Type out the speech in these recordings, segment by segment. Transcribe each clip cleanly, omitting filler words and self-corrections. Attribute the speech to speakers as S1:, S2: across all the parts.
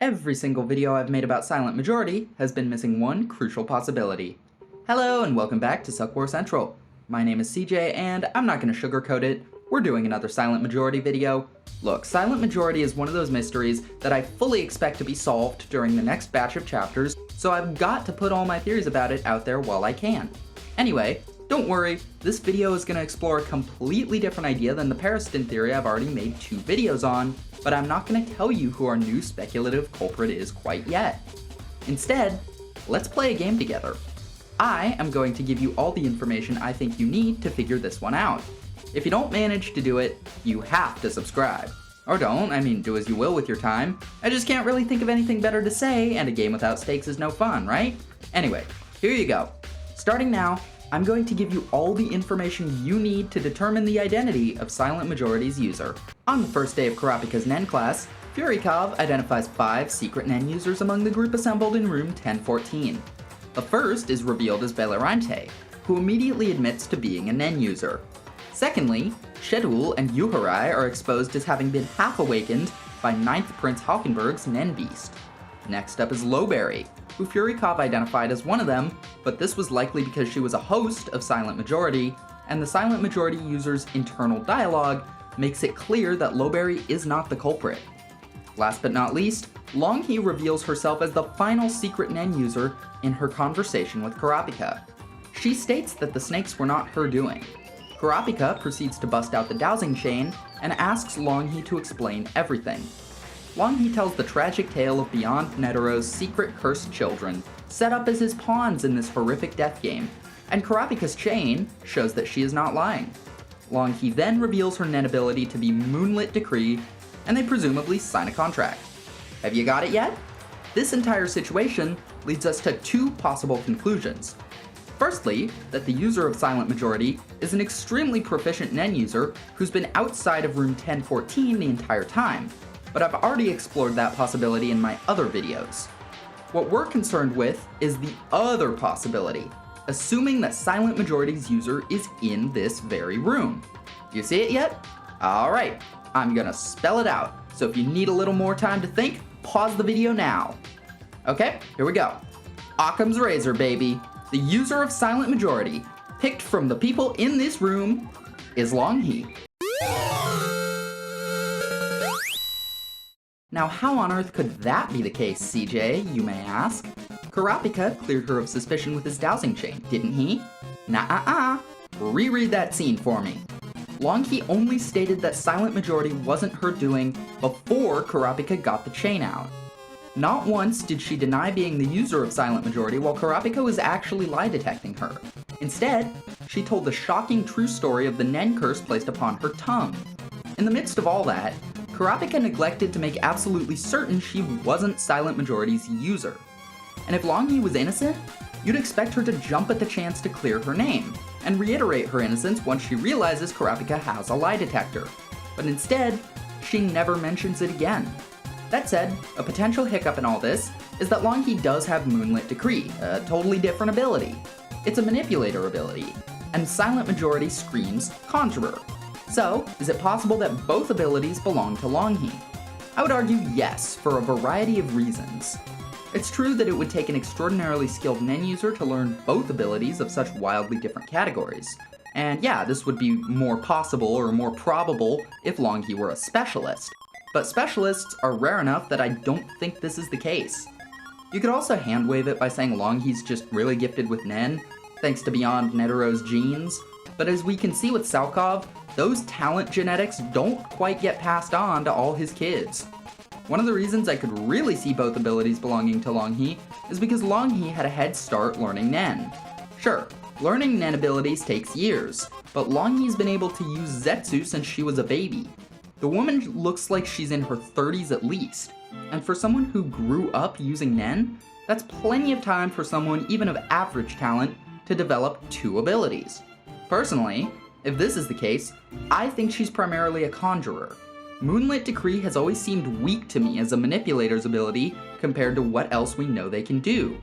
S1: Every single video I've made about Silent Majority has been missing one crucial possibility. Hello and welcome back to Suck War Central. My name is CJ and I'm not going to sugarcoat it, we're doing another Silent Majority video. Look, Silent Majority is one of those mysteries that I fully expect to be solved during the next batch of chapters, so I've got to put all my theories about it out there while I can. Anyway, don't worry, this video is going to explore a completely different idea than the Periston theory I've already made 2 videos on, but I'm not going to tell you who our new speculative culprit is quite yet. Instead, let's play a game together. I am going to give you all the information I think you need to figure this one out. If you don't manage to do it, you have to subscribe. Or don't, do as you will with your time. I just can't really think of anything better to say, and a game without stakes is no fun, right? Anyway, here you go. Starting now, I'm going to give you all the information you need to determine the identity of Silent Majority's user. On the first day of Kurapika's Nen class, Furikov identifies 5 secret Nen users among the group assembled in room 1014. The first is revealed as Belarante, who immediately admits to being a Nen user. Secondly, Shedul and Yuharai are exposed as having been half-awakened by 9th Prince Halkenberg's Nen Beast. Next up is Lowberry, who Furikov identified as one of them, but this was likely because she was a host of Silent Majority, and the Silent Majority user's internal dialogue makes it clear that Lowberry is not the culprit. Last but not least, Longhi reveals herself as the final secret Nen user in her conversation with Kurapika. She states that the snakes were not her doing. Kurapika proceeds to bust out the dowsing chain and asks Longhi to explain everything. Longhi tells the tragic tale of Beyond Netero's secret cursed children, set up as his pawns in this horrific death game, and Kurapika's chain shows that she is not lying. Longhi then reveals her Nen ability to be Moonlit Decree, and they presumably sign a contract. Have you got it yet? This entire situation leads us to 2 possible conclusions. Firstly, that the user of Silent Majority is an extremely proficient Nen user who's been outside of room 1014 the entire time, but I've already explored that possibility in my other videos. What we're concerned with is the other possibility, assuming that Silent Majority's user is in this very room. You see it yet? Alright, I'm gonna spell it out, so if you need a little more time to think, pause the video now. Okay, here we go. Occam's razor, baby. The user of Silent Majority, picked from the people in this room, is Longhi. Now how on earth could that be the case, CJ, you may ask? Kurapika cleared her of suspicion with his dowsing chain, didn't he? Nah-uh-uh. Reread that scene for me. Longhi only stated that Silent Majority wasn't her doing before Kurapika got the chain out. Not once did she deny being the user of Silent Majority while Kurapika was actually lie detecting her. Instead, she told the shocking true story of the Nen curse placed upon her tongue. In the midst of all that, Kurapika neglected to make absolutely certain she wasn't Silent Majority's user. And if Longhi was innocent, you'd expect her to jump at the chance to clear her name, and reiterate her innocence once she realizes Kurapika has a lie detector. But instead, she never mentions it again. That said, a potential hiccup in all this is that Longhi does have Moonlit Decree, a totally different ability. It's a manipulator ability, and Silent Majority screams Conjurer. So, is it possible that both abilities belong to Longhi? I would argue yes, for a variety of reasons. It's true that it would take an extraordinarily skilled Nen user to learn both abilities of such wildly different categories. And yeah, this would be more possible or more probable if Longhi were a specialist. But specialists are rare enough that I don't think this is the case. You could also handwave it by saying Longhi's just really gifted with Nen, thanks to Beyond Netero's genes, but as we can see with Salkov, those talent genetics don't quite get passed on to all his kids. One of the reasons I could really see both abilities belonging to Longhi is because Longhi had a head start learning Nen. Sure, learning Nen abilities takes years, but Longhi's been able to use Zetsu since she was a baby. The woman looks like she's in her 30s at least, and for someone who grew up using Nen, that's plenty of time for someone even of average talent to develop 2 abilities. Personally, if this is the case, I think she's primarily a conjurer. Moonlit Decree has always seemed weak to me as a manipulator's ability compared to what else we know they can do.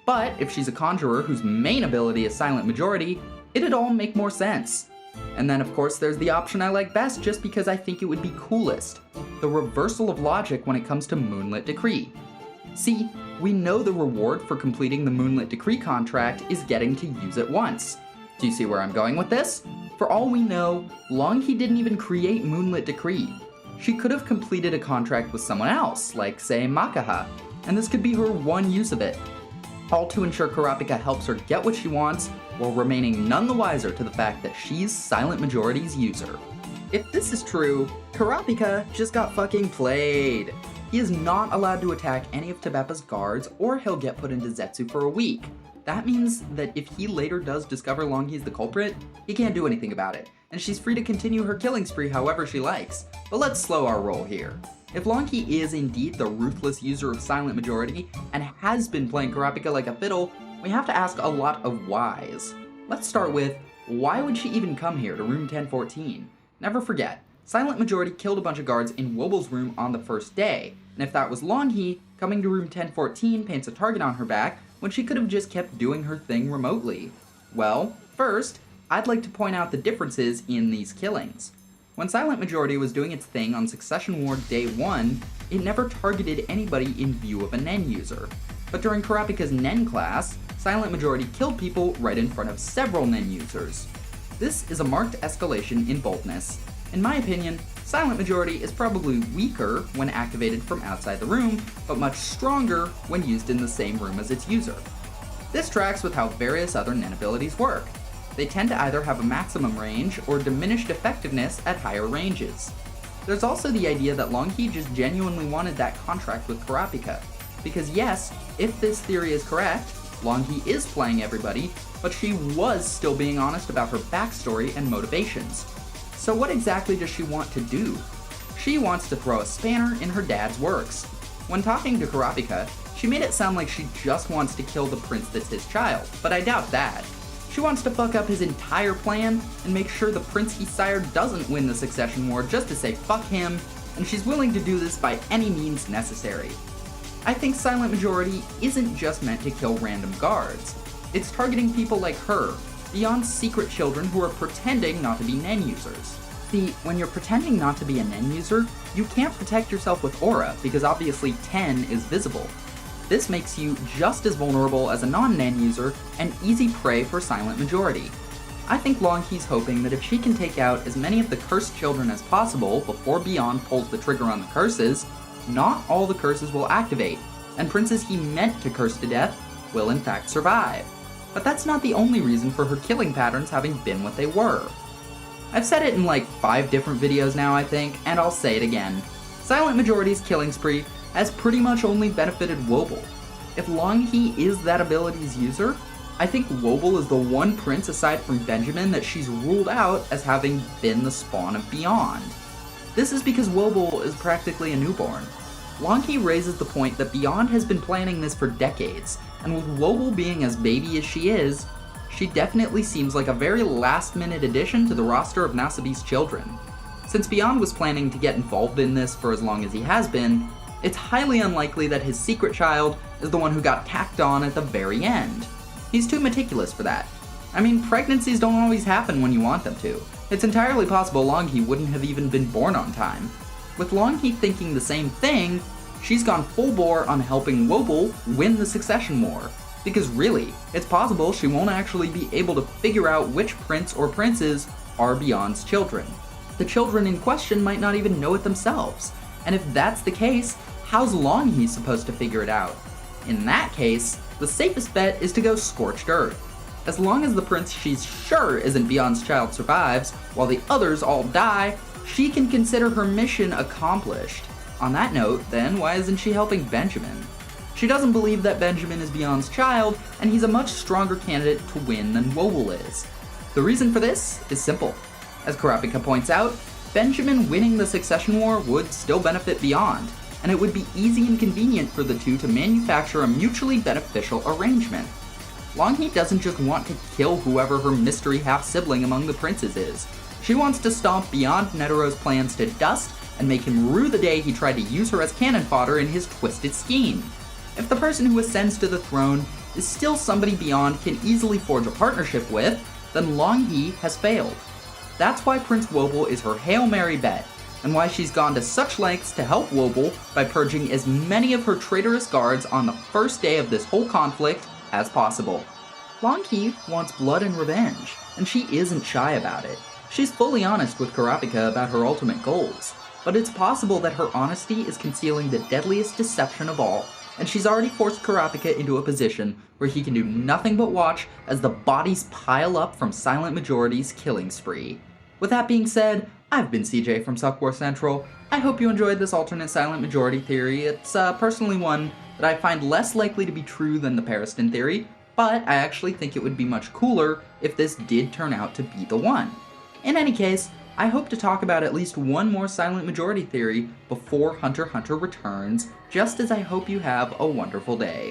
S1: But if she's a conjurer whose main ability is Silent Majority, it'd all make more sense. And then of course there's the option I like best just because I think it would be coolest. The reversal of logic when it comes to Moonlit Decree. See, we know the reward for completing the Moonlit Decree contract is getting to use it once. Do you see where I'm going with this? For all we know, Longhi didn't even create Moonlit Decree. She could have completed a contract with someone else, like say Makaha, and this could be her one use of it. All to ensure Kurapika helps her get what she wants, while remaining none the wiser to the fact that she's Silent Majority's user. If this is true, Kurapika just got fucking played. He is not allowed to attack any of Tobeppa's guards, or he'll get put into Zetsu for a week. That means that if he later does discover Longhi's the culprit, he can't do anything about it, and she's free to continue her killing spree however she likes. But let's slow our roll here. If Longhi is indeed the ruthless user of Silent Majority, and has been playing Kurapika like a fiddle, we have to ask a lot of whys. Let's start with, why would she even come here to room 1014? Never forget, Silent Majority killed a bunch of guards in Wobble's room on the first day, and if that was Longhi, coming to room 1014 paints a target on her back when she could have just kept doing her thing remotely. Well, first, I'd like to point out the differences in these killings. When Silent Majority was doing its thing on Succession War Day 1, it never targeted anybody in view of a Nen user. But during Kurapika's Nen class, Silent Majority killed people right in front of several Nen users. This is a marked escalation in boldness. In my opinion, Silent Majority is probably weaker when activated from outside the room, but much stronger when used in the same room as its user. This tracks with how various other Nen abilities work. They tend to either have a maximum range or diminished effectiveness at higher ranges. There's also the idea that Longhi just genuinely wanted that contract with Kurapika. Because yes, if this theory is correct, Longhi is playing everybody, but she was still being honest about her backstory and motivations. So what exactly does she want to do? She wants to throw a spanner in her dad's works. When talking to Kurapika, she made it sound like she just wants to kill the prince that's his child, but I doubt that. She wants to fuck up his entire plan and make sure the prince he sired doesn't win the succession war just to say fuck him, and she's willing to do this by any means necessary. I think Silent Majority isn't just meant to kill random guards. It's targeting people like her, beyond secret children who are pretending not to be Nen users. See, when you're pretending not to be a Nen user, you can't protect yourself with aura because obviously 10 is visible. This makes you just as vulnerable as a non-Nen user and easy prey for Silent Majority. I think Longhi's hoping that if she can take out as many of the cursed children as possible before Beyond pulls the trigger on the curses, not all the curses will activate, and princes he meant to curse to death will in fact survive. But that's not the only reason for her killing patterns having been what they were. I've said it in like 5 different videos now, I think, and I'll say it again. Silent Majority's killing spree has pretty much only benefited Wobble. If Longhi is that ability's user, I think Wobble is the one prince aside from Benjamin that she's ruled out as having been the spawn of Beyond. This is because Wobble is practically a newborn. Longhi raises the point that Beyond has been planning this for decades, and with Wobble being as baby as she is, she definitely seems like a very last-minute addition to the roster of Nasabi's children. Since Beyond was planning to get involved in this for as long as he has been, it's highly unlikely that his secret child is the one who got tacked on at the very end. He's too meticulous for that. I mean, pregnancies don't always happen when you want them to. It's entirely possible Longhi wouldn't have even been born on time. With Longhi thinking the same thing, she's gone full bore on helping Wobble win the succession war. Because really, it's possible she won't actually be able to figure out which prince or princes are Beyond's children. The children in question might not even know it themselves. And if that's the case, how's Longhi supposed to figure it out? In that case, the safest bet is to go Scorched Earth. As long as the prince she's sure isn't Beyond's child survives, while the others all die, she can consider her mission accomplished. On that note, then, why isn't she helping Benjamin? She doesn't believe that Benjamin is Beyond's child, and he's a much stronger candidate to win than Wobble is. The reason for this is simple. As Kurapika points out, Benjamin winning the succession war would still benefit Beyond, and it would be easy and convenient for the two to manufacture a mutually beneficial arrangement. Longhi doesn't just want to kill whoever her mystery half-sibling among the princes is. She wants to stomp Beyond Netero's plans to dust and make him rue the day he tried to use her as cannon fodder in his twisted scheme. If the person who ascends to the throne is still somebody Beyond can easily forge a partnership with, then Longhi has failed. That's why Prince Wobble is her Hail Mary bet, and why she's gone to such lengths to help Wobble by purging as many of her traitorous guards on the first day of this whole conflict as possible. Longhi wants blood and revenge, and she isn't shy about it. She's fully honest with Kurapika about her ultimate goals, but it's possible that her honesty is concealing the deadliest deception of all, and she's already forced Kurapika into a position where he can do nothing but watch as the bodies pile up from Silent Majority's killing spree. With that being said, I've been CJ from Suck War Central. I hope you enjoyed this alternate Silent Majority theory. It's personally one that I find less likely to be true than the Periston theory, but I actually think it would be much cooler if this did turn out to be the one. In any case, I hope to talk about at least one more Silent Majority theory before Hunter x Hunter returns, just as I hope you have a wonderful day.